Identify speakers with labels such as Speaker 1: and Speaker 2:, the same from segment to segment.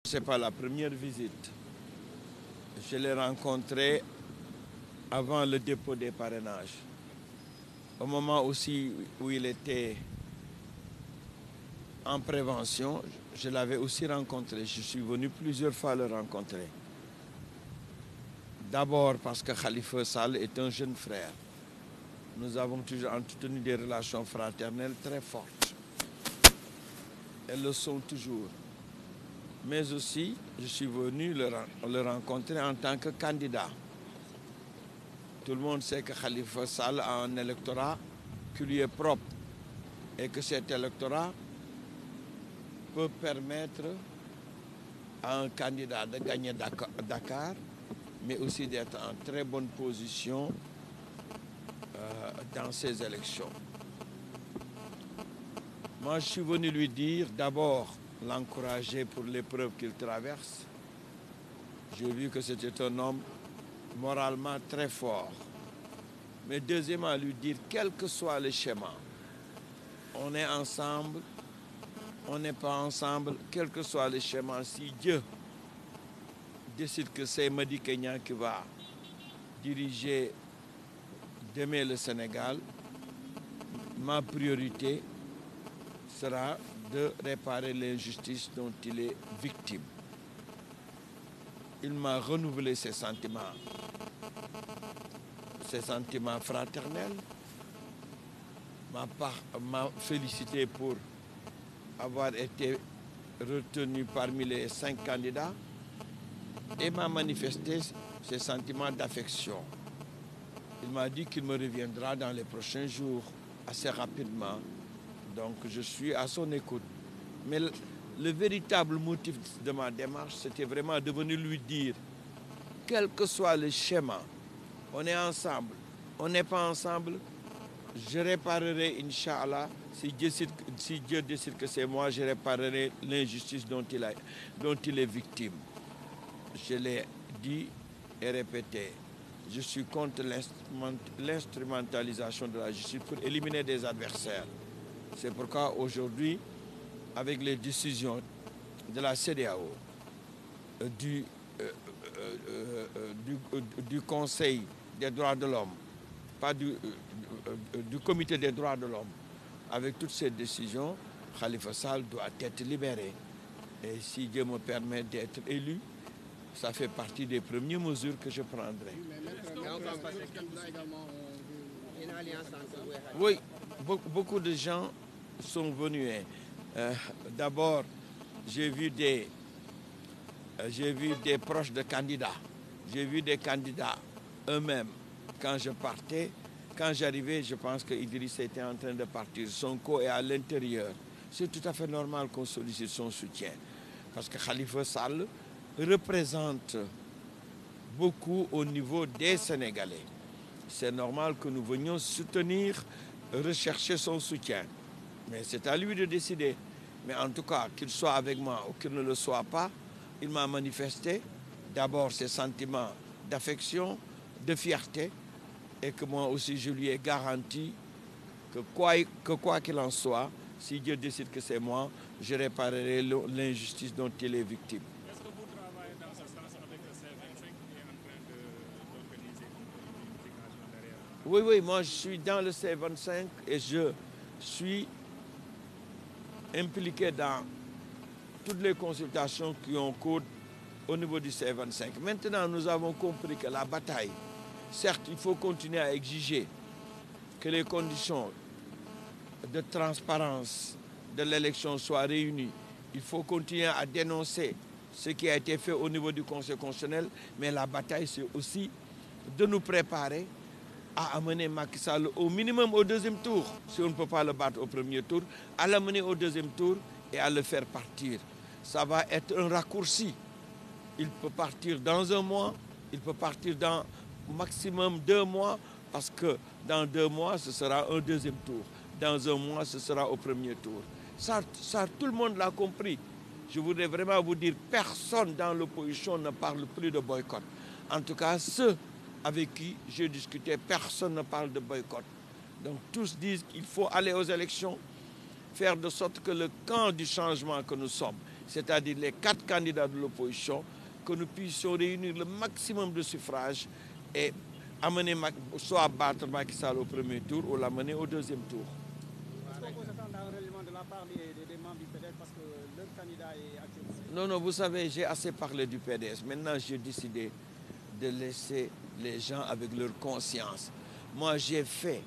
Speaker 1: Ce n'est pas la première visite. Je l'ai rencontré avant le dépôt des parrainages. Au moment aussi où il était en prévention, je l'avais aussi rencontré. Je suis venu plusieurs fois le rencontrer. D'abord parce que Khalifa Sall est un jeune frère. Nous avons toujours entretenu des relations fraternelles très fortes. Elles le sont toujours. Mais aussi, je suis venu le rencontrer en tant que candidat. Tout le monde sait que Khalifa Sall a un électorat qui lui est propre et que cet électorat peut permettre à un candidat de gagner Dakar, mais aussi d'être en très bonne position dans ces élections. Moi, je suis venu lui dire, d'abord, l'encourager pour l'épreuve qu'il traverse. J'ai vu que c'était un homme moralement très fort. Mais deuxièmement, lui dire, quel que soit le schéma, on est ensemble, on n'est pas ensemble, quel que soit le schéma, si Dieu décide que c'est Madi Kenya qui va diriger demain le Sénégal, ma priorité sera de réparer l'injustice dont il est victime. Il m'a renouvelé ses sentiments fraternels, m'a félicité pour avoir été retenu parmi les 5 candidats et m'a manifesté ses sentiments d'affection. Il m'a dit qu'il me reviendra dans les prochains jours, assez rapidement. Donc je suis à son écoute. Mais le véritable motif de ma démarche, c'était vraiment de venir lui dire, quel que soit le schéma, on est ensemble, on n'est pas ensemble, je réparerai, Inch'Allah, si Dieu décide que c'est moi, je réparerai l'injustice dont il est victime. Je l'ai dit et répété. Je suis contre l'instrumentalisation de la justice pour éliminer des adversaires. C'est pourquoi aujourd'hui, avec les décisions de la CEDEAO, du Conseil des droits de l'homme, pas du Comité des droits de l'homme, avec toutes ces décisions, Khalifa Sall doit être libéré. Et si Dieu me permet d'être élu, ça fait partie des premières mesures que je prendrai. Oui, beaucoup de gens sont venus. D'abord, j'ai vu des proches de candidats. J'ai vu des candidats eux-mêmes. Quand je partais, quand j'arrivais, je pense que Idriss était en train de partir. Sonko est à l'intérieur. C'est tout à fait normal qu'on sollicite son soutien. Parce que Khalifa Sall représente beaucoup au niveau des Sénégalais. C'est normal que nous venions soutenir, rechercher son soutien. Mais c'est à lui de décider. Mais en tout cas, qu'il soit avec moi ou qu'il ne le soit pas, il m'a manifesté d'abord ses sentiments d'affection, de fierté, et que moi aussi je lui ai garanti que quoi qu'il en soit, si Dieu décide que c'est moi, je réparerai l'injustice dont il est victime.
Speaker 2: Est-ce que vous travaillez dans ce sens avec le C25 qui est en train d'organiser une unification derrière?
Speaker 1: Oui, moi je suis dans le C25 et je suis impliqué dans toutes les consultations qui ont cours au niveau du C25. Maintenant, nous avons compris que la bataille, certes, il faut continuer à exiger que les conditions de transparence de l'élection soient réunies. Il faut continuer à dénoncer ce qui a été fait au niveau du Conseil constitutionnel, mais la bataille, c'est aussi de nous préparer à amener Macky Sall au minimum au deuxième tour. Si on ne peut pas le battre au premier tour, à l'amener au deuxième tour et à le faire partir. Ça va être un raccourci. Il peut partir dans un mois, il peut partir dans maximum 2 mois, parce que dans 2 mois, ce sera un deuxième tour. Dans un mois, ce sera au premier tour. Ça tout le monde l'a compris. Je voudrais vraiment vous dire, personne dans l'opposition ne parle plus de boycott. En tout cas, ceux avec qui j'ai discuté, personne ne parle de boycott. Donc tous disent qu'il faut aller aux élections, faire de sorte que le camp du changement que nous sommes, c'est-à-dire les 4 candidats de l'opposition, que nous puissions réunir le maximum de suffrages et amener soit battre Macky Sall au premier tour ou l'amener au deuxième tour. Non, non, vous savez, j'ai assez parlé du PDS. Maintenant, j'ai décidé de laisser les gens avec leur conscience. Moi, j'ai fait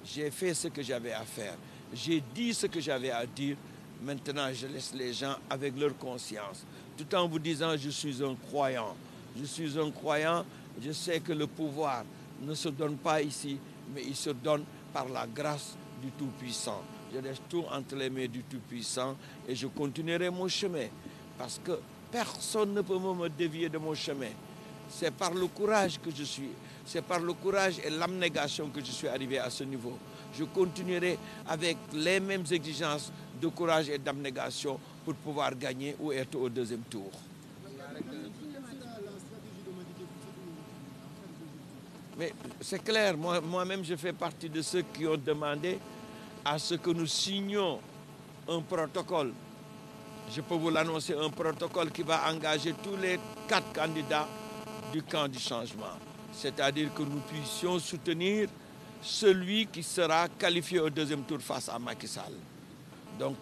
Speaker 1: ce que j'avais à faire. J'ai dit ce que j'avais à dire. Maintenant, je laisse les gens avec leur conscience. Tout en vous disant, je suis un croyant. Je suis un croyant. Je sais que le pouvoir ne se donne pas ici, mais il se donne par la grâce du Tout-Puissant. Je laisse tout entre les mains du Tout-Puissant et je continuerai mon chemin. Parce que personne ne peut me dévier de mon chemin. C'est par le courage que je suis. C'est par le courage et l'abnégation que je suis arrivé à ce niveau. Je continuerai avec les mêmes exigences de courage et d'abnégation pour pouvoir gagner ou être au deuxième tour. Mais c'est clair, moi-même je fais partie de ceux qui ont demandé à ce que nous signions un protocole. Je peux vous l'annoncer, un protocole qui va engager tous les 4 candidats du camp du changement. C'est-à-dire que nous puissions soutenir celui qui sera qualifié au deuxième tour face à Macky Sall. Donc,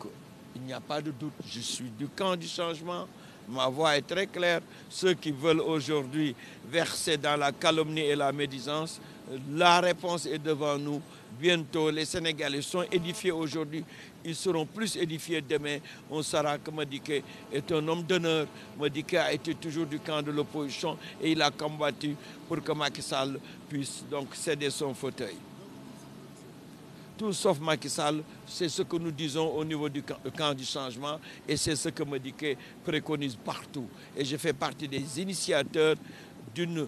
Speaker 1: il n'y a pas de doute, je suis du camp du changement. Ma voix est très claire. Ceux qui veulent aujourd'hui verser dans la calomnie et la médisance, la réponse est devant nous. Bientôt, les Sénégalais sont édifiés aujourd'hui. Ils seront plus édifiés demain. On saura que Madické est un homme d'honneur. Madické a été toujours du camp de l'opposition et il a combattu pour que Macky Sall puisse donc céder son fauteuil. Tout sauf Macky Sall, c'est ce que nous disons au niveau du camp du changement et c'est ce que Madické préconise partout. Et je fais partie des initiateurs d'une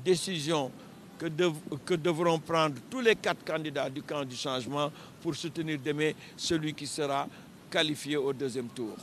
Speaker 1: décision que devront prendre tous les 4 candidats du camp du changement pour soutenir demain celui qui sera qualifié au deuxième tour.